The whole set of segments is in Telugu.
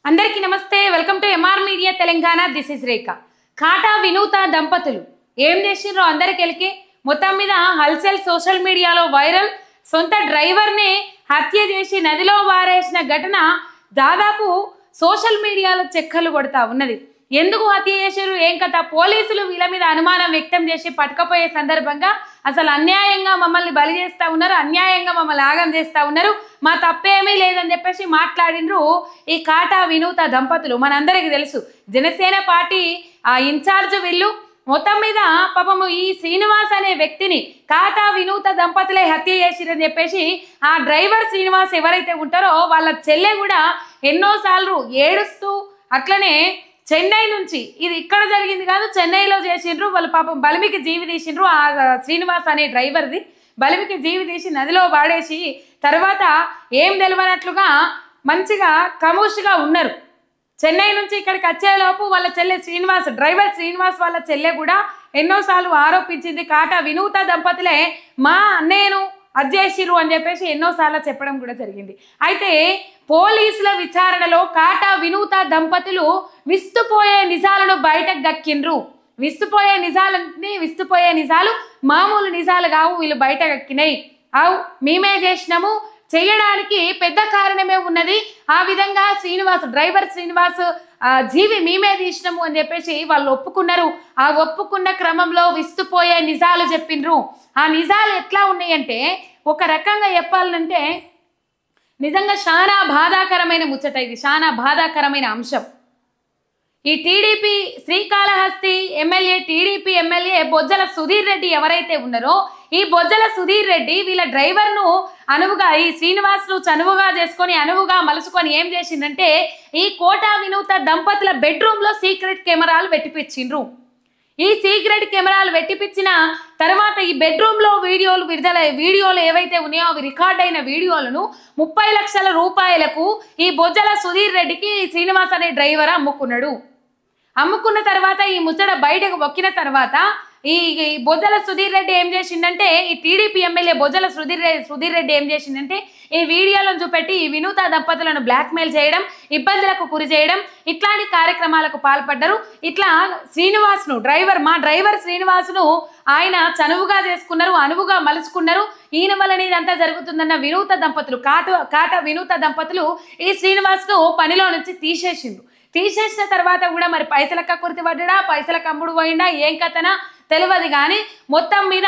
అందరికీ నమస్తే welcome to MR media Telangana this is Rekha Kata Vinutha దంపతులు ఏం చేసిర్రో అందరికెలికి మొత్తం మీద హల్చల్ సోషల్ మీడియాలో వైరల్ సొంత డ్రైవర్ని హత్య చేసి నదిలో వారేసిన ఘటన దాదాపు సోషల్ మీడియాలో చెక్కలు కొడతా ఉన్నది ఎందుకు హత్య చేశారు ఏం కథ పోలీసులు వీళ్ళ మీద అనుమానం వ్యక్తం చేసి పట్టుకపోయే సందర్భంగా అసలు అన్యాయంగా మమ్మల్ని బలి చేస్తూ ఉన్నారు అన్యాయంగా మమ్మల్ని ఆగం చేస్తూ ఉన్నారు మా తప్పేమీ లేదని చెప్పేసి మాట్లాడినరు ఈ కాటా వినూత దంపతులు మనందరికీ తెలుసు జనసేన పార్టీ ఇన్ఛార్జ్ వీళ్ళు మొత్తం మీద పాపము ఈ శ్రీనివాస్ అనే వ్యక్తిని కాటా వినూత దంపతులే హత్య చేసిరని చెప్పేసి ఆ డ్రైవర్ శ్రీనివాస్ ఎవరైతే ఉంటారో వాళ్ళ చెల్లె కూడా ఎన్నోసార్లు ఏడుస్తూ అట్లనే చెన్నై నుంచి ఇది ఇక్కడ జరిగింది కాదు చెన్నైలో చేసిండ్రు వాళ్ళు పాపం బలిమికి జీవి తీసిండ్రు ఆ శ్రీనివాస్ అనే డ్రైవర్ది బలిమికి జీవి తీసి నదిలో వాడేసి తర్వాత ఏం తెలియనట్లుగా మంచిగా కమోష్గా ఉన్నారు చెన్నై నుంచి ఇక్కడికి వచ్చేలోపు వాళ్ళ చెల్లె శ్రీనివాస్ డ్రైవర్ శ్రీనివాస్ వాళ్ళ చెల్లె కూడా ఎన్నోసార్లు ఆరోపించింది కాటా వినూత దంపతులే మా అన్నయ్యను అజ్జేసిరు అని చెప్పేసి ఎన్నోసార్లు చెప్పడం కూడా జరిగింది అయితే పోలీసుల విచారణలో కాటా వినూత దంపతులు విస్తుపోయే నిజాలను బయటకు గక్కిండ్రు విస్తుపోయే నిజాలు మామూలు నిజాలు కావు వీళ్ళు బయట గక్కినాయి అవు మేమే చేసినాము చేయడానికి పెద్ద కారణమే ఉన్నది ఆ విధంగా డ్రైవర్ శ్రీనివాస్ జీవి మేమే తీసినాము అని చెప్పేసి వాళ్ళు ఒప్పుకున్నారు ఆ ఒప్పుకున్న క్రమంలో విస్తుపోయే నిజాలు చెప్పిండ్రు ఆ నిజాలు ఎట్లా ఉన్నాయంటే ఒక రకంగా చెప్పాలంటే నిజంగా చాలా బాధాకరమైన ముచ్చట ఇది చాలా బాధాకరమైన అంశం ఈ TDP Srikalahasti MLA TDP MLA Bojjala Sudheer Reddy ఎవరైతే ఉన్నారో ఈ బొజ్జల సుధీర్ రెడ్డి వీళ్ళ డ్రైవర్ను అనువుగా ఈ శ్రీనివాస్ను చనువుగా చేసుకొని అనువుగా మలుసుకొని ఏం చేసిందంటే ఈ కోటా వినూత దంపతుల బెడ్రూమ్లో సీక్రెట్ కెమెరాలు పెట్టిపించిండ్రు ఈ సీక్రెట్ కెమెరాలు పెట్టిపించిన తర్వాత ఈ బెడ్రూమ్లో వీడియోలు ఏవైతే ఉన్నాయో అవి రికార్డ్ అయిన వీడియోలను 30 లక్షల రూపాయలకు ఈ బొజ్జల సుధీర్ రెడ్డికి శ్రీనివాస్ అనే డ్రైవర్ అమ్ముకున్న తర్వాత ఈ ముచ్చట బయటకు మొక్కిన తర్వాత ఈ బొజ్జల సుధీర్ రెడ్డి ఏం చేసిందంటే ఈ టీడీపీ ఎమ్మెల్యే బొజ్జల సుధీర్ రెడ్డి ఏం చేసిందంటే ఈ వీడియోలను చూపెట్టి ఈ వినూత దంపతులను బ్లాక్మెయిల్ చేయడం ఇబ్బందులకు గురి చేయడం ఇట్లాంటి కార్యక్రమాలకు పాల్పడ్డారు ఇట్లా మా డ్రైవర్ శ్రీనివాస్ను ఆయన చనువుగా చేసుకున్నారు అనువుగా మలుచుకున్నారు ఈయన వలన ఇదంతా జరుగుతుందన్న వినూత దంపతులు కాటా వినూత దంపతులు ఈ శ్రీనివాస్ను పనిలో నుంచి తీసేసిన తర్వాత కూడా మరి పైసలక్క కుర్తి పడ్డా పైసలకు అమ్ముడు పోయిందా ఏం కథనా తెలియదు కానీ మొత్తం మీద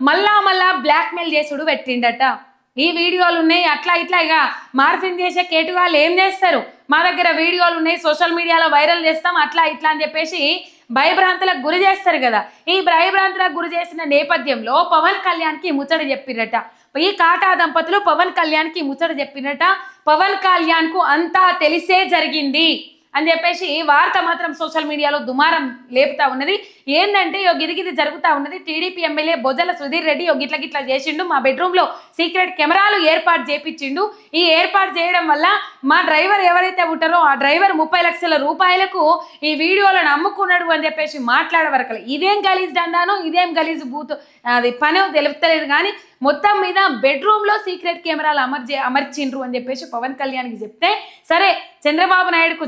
మళ్ళా బ్లాక్మెయిల్ చేసుడు పెట్టిండట ఈ వీడియోలు ఉన్నాయి అట్లా ఇట్లా ఇక మార్ఫింగ్ చేసే కేటుగాళ్ళు ఏం చేస్తారు మా దగ్గర వీడియోలు ఉన్నాయి సోషల్ మీడియాలో వైరల్ చేస్తాం అట్లా ఇట్లా అని చెప్పేసి భయభ్రాంతులకు గురి చేస్తారు కదా ఈ భయభ్రాంతులకు గురి చేసిన నేపథ్యంలో పవన్ కళ్యాణ్కి ముచ్చట చెప్పిరట ఈ కాటా దంపతులు పవన్ కళ్యాణ్కి ముచ్చట చెప్పినట పవన్ కళ్యాణ్కు అంతా తెలిసే జరిగింది అని చెప్పేసి వార్త మాత్రం సోషల్ మీడియాలో దుమారం లేపుతా ఉన్నది ఏంటంటే గిరిగిరి జరుగుతూ ఉన్నది టీడీపీ ఎమ్మెల్యే బొజ్జల సుధీర్ రెడ్డి గిట్లా చేసిండు మా బెడ్రూమ్లో సీక్రెట్ కెమెరాలు ఏర్పాటు చేపించిండు ఈ ఏర్పాటు చేయడం వల్ల మా డ్రైవర్ ఎవరైతే ఉంటారో ఆ డ్రైవర్ 30 లక్షల రూపాయలకు ఈ వీడియోలను అమ్ముకున్నాడు అని చెప్పేసి మాట్లాడవరకల ఇదేం గలీజ్ దండానో ఇదేం గలీజ్ బూత్ అది పని తెలుపుతలేదు కానీ మొత్తం మీద బెడ్రూమ్లో సీక్రెట్ కెమెరాలు అమర్చిండ్రు అని చెప్పేసి పవన్ కళ్యాణ్కి చెప్తే సరే చంద్రబాబు నాయుడుకు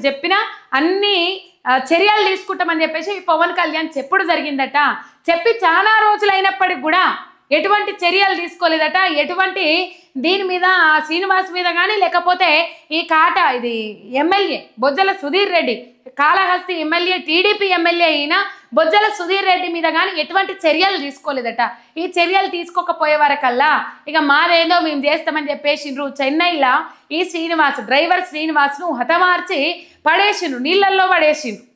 చెప్పినా అన్ని చర్యలు తీసుకుంటామని చెప్పేసి పవన్ కళ్యాణ్ చెప్పుడు జరిగిందట చెప్పి చాలా రోజులైనప్పటికి కూడా ఎటువంటి చర్యలు తీసుకోలేదట ఎటువంటి దీని మీద ఆ శ్రీనివాస్ మీద కానీ లేకపోతే ఈ ఇది MLA Bojjala Sudheer Reddy Kalahasti MLA TDP MLA అయిన బొజ్జల సుధీర్ రెడ్డి మీద కానీ ఎటువంటి చర్యలు తీసుకోలేదట ఈ చర్యలు తీసుకోకపోయే వరకల్లా ఇక మాదేందో మేము చేస్తామని చెప్పేసిండ్రు చెన్నైలో ఈ డ్రైవర్ శ్రీనివాస్ను హతమార్చి నీళ్ళల్లో పడేసిండ్రు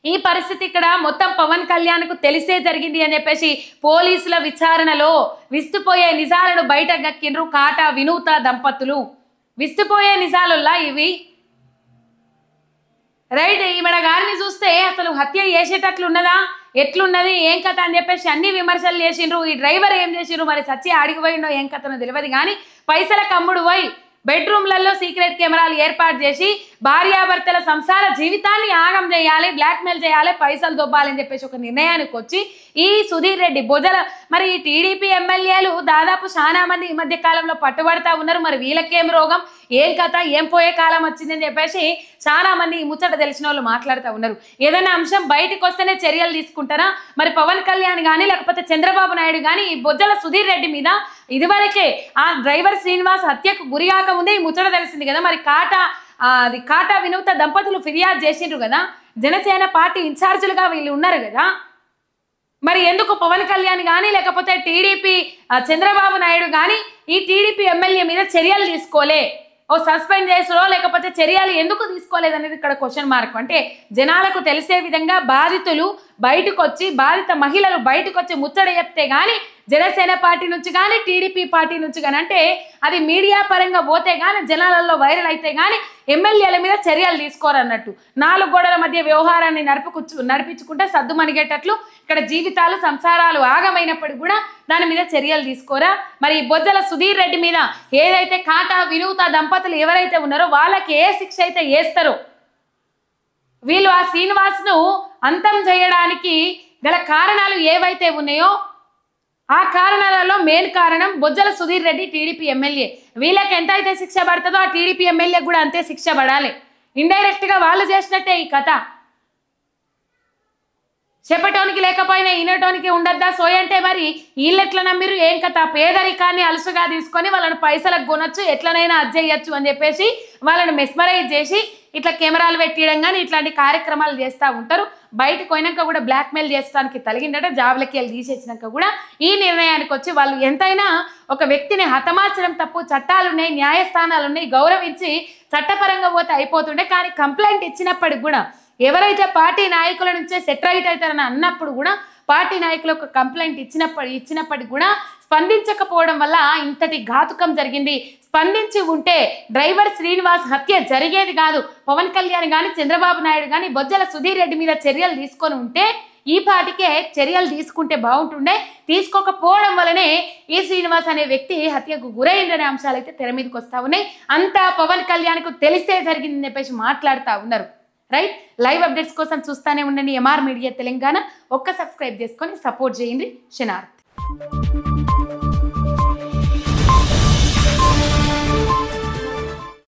ఈ పరిస్థితి ఇక్కడ మొత్తం పవన్ కళ్యాణ్కు తెలిసే జరిగింది అని చెప్పేసి పోలీసుల విచారణలో విస్తుపోయే నిజాలను బయట గక్కిండ్రు కాటా వినూత దంపతులు విస్తుపోయే నిజాలుల్లా ఇవి రైట్ ఈమెడ గారిని చూస్తే అసలు హత్య చేసేటట్లున్నదా ఎట్లున్నది ఏం కథ అని చెప్పేసి అన్ని విమర్శలు చేసిండ్రు ఈ డ్రైవర్ ఏం చేసిండ్రు మరి సచ్చి ఆడికి పోయిండో ఏం కథనో తెలియదు కానీ పైసలకు అమ్ముడు పోయి బెడ్రూమ్లలో సీక్రెట్ కెమెరాలు ఏర్పాటు చేసి భార్యాభర్తల సంసార జీవితాన్ని ఆగం చేయాలి, బ్లాక్మెయిల్ చేయాలి, పైసలు దొబ్బాలని చెప్పేసి ఒక నిర్ణయానికి వచ్చి ఈ సుధీర్ రెడ్డి బొజల మరి ఈ టీడీపీ ఎమ్మెల్యేలు దాదాపు చాలా మంది ఈ మధ్య కాలంలో పట్టుబడతా ఉన్నారు. మరి వీళ్ళకేం రోగం, ఏం కథ, ఏం పోయే కాలం వచ్చిందని చెప్పేసి చాలా మంది ఈ ముచ్చట తెలిసిన వాళ్ళు మాట్లాడుతూ ఉన్నారు. ఏదైనా అంశం బయటకు వస్తేనే చర్యలు తీసుకుంటారా? మరి పవన్ కళ్యాణ్ కానీ లేకపోతే చంద్రబాబు నాయుడు కానీ ఈ బొజ్జల సుధీర్ రెడ్డి మీద ఇదివరకే ఆ డ్రైవర్ శ్రీనివాస్ హత్యకు గురిగాక ముందే ఈ ముచ్చట తెలిసింది కదా. మరి కాటా వినూత దంపతులు ఫిర్యాదు చేసిండ్రు కదా, జనసేన పార్టీ ఇన్ఛార్జీలుగా వీళ్ళు ఉన్నారు కదా. మరి ఎందుకు పవన్ కళ్యాణ్ కానీ లేకపోతే టీడీపీ చంద్రబాబు నాయుడు కానీ ఈ టీడీపీ ఎమ్మెల్యే మీద చర్యలు తీసుకోలే? ఓ సస్పెండ్ చేసో లేకపోతే చర్యలు ఎందుకు తీసుకోలేదనేది ఇక్కడ క్వశ్చన్ మార్క్. అంటే జనాలకు తెలిసే విధంగా బాధితులు బయటకు వచ్చి, బాధిత మహిళలు బయటకు వచ్చి ముచ్చట చెప్తే కానీ జనసేన పార్టీ నుంచి కానీ టీడీపీ పార్టీ నుంచి కానీ, అంటే అది మీడియా పరంగా పోతే కానీ జనాలలో వైరల్ అయితే కానీ ఎమ్మెల్యేల మీద చర్యలు తీసుకోరన్నట్టు. 4 గోడల మధ్య వ్యవహారాన్ని నడిపించుకుంటే సద్దు మణిగేటట్లు ఇక్కడ జీవితాలు సంసారాలు ఆగమైనప్పటికీ కూడా దాని మీద చర్యలు తీసుకోరా? మరి బొజ్జల సుధీర్ రెడ్డి మీద ఏదైతే కాటా వినూత దంపతులు ఎవరైతే ఉన్నారో వాళ్ళకి ఏ శిక్ష అయితే వేస్తారో, వీళ్ళు ఆ శ్రీనివాస్ను అంతం చేయడానికి గల కారణాలు ఏవైతే ఉన్నాయో ఆ కారణాలలో మెయిన్ కారణం బొజ్జల సుధీర్ రెడ్డి టీడీపీ ఎమ్మెల్యే. వీళ్ళకి ఎంత అయితే శిక్ష పడుతుందో ఆ టీడీపీ ఎమ్మెల్యే కూడా అంతే శిక్ష పడాలి. ఇండైరెక్ట్గా వాళ్ళు చేసినట్టే ఈ కథ. చెప్పటోనికి లేకపోయినా ఈనటోనికి ఉండద్దా సోయ అంటే మరి వీళ్ళు ఎట్లా నమ్మిరు? ఏం కథ? పేదరికాన్ని అలుసుగా తీసుకొని వాళ్ళని పైసలకు కొనొచ్చు, ఎట్లనైనా అజ్జేయచ్చు అని చెప్పేసి వాళ్ళని మెస్మరైజ్ చేసి ఇట్లా కెమెరాలు పెట్టియడం కానీ ఇట్లాంటి కార్యక్రమాలు చేస్తూ ఉంటారు. బయటకు పోయినాక కూడా బ్లాక్మెయిల్ చేసడానికి తలిగిందట. జాబ్లకి వెళ్ళి తీసేసినాక కూడా ఈ నిర్ణయానికి వచ్చి వాళ్ళు ఎంతైనా ఒక వ్యక్తిని హతమార్చడం తప్పు, చట్టాలు ఉన్నాయి, న్యాయస్థానాలు ఉన్నాయి, గౌరవించి చట్టపరంగా పోతే అయిపోతుండే. కానీ కంప్లైంట్ ఇచ్చినప్పటికి కూడా ఎవరైతే పార్టీ నాయకుల నుంచే సెటరైట్ అవుతారని అన్నప్పుడు కూడా పార్టీ నాయకులకు కంప్లైంట్ ఇచ్చినప్పటికి కూడా స్పందించకపోవడం వల్ల ఇంతటి ఘాతుకం జరిగింది. స్పందించి ఉంటే డ్రైవర్ శ్రీనివాస్ హత్య జరిగేది కాదు. పవన్ కళ్యాణ్ కానీ చంద్రబాబు నాయుడు కానీ బొజ్జల సుధీర్ రెడ్డి మీద చర్యలు తీసుకొని ఉంటే ఈ పార్టీకే చర్యలు తీసుకుంటే బాగుంటుండే. తీసుకోకపోవడం వల్లనే ఈ శ్రీనివాస్ అనే వ్యక్తి హత్యకు గురైందనే అంశాలు అయితే తెర మీదకి వస్తూ ఉన్నాయి. అంతా పవన్ కళ్యాణ్కు తెలిస్తే జరిగిందని చెప్పేసి మాట్లాడుతూ ఉన్నారు. రైట్, లైవ్ అప్డేట్స్ కోసం చూస్తూనే ఉండండి ఎంఆర్ మీడియా తెలంగాణ. ఒక్క సబ్స్క్రైబ్ చేసుకొని సపోర్ట్ చేయండి. శనార్థ్.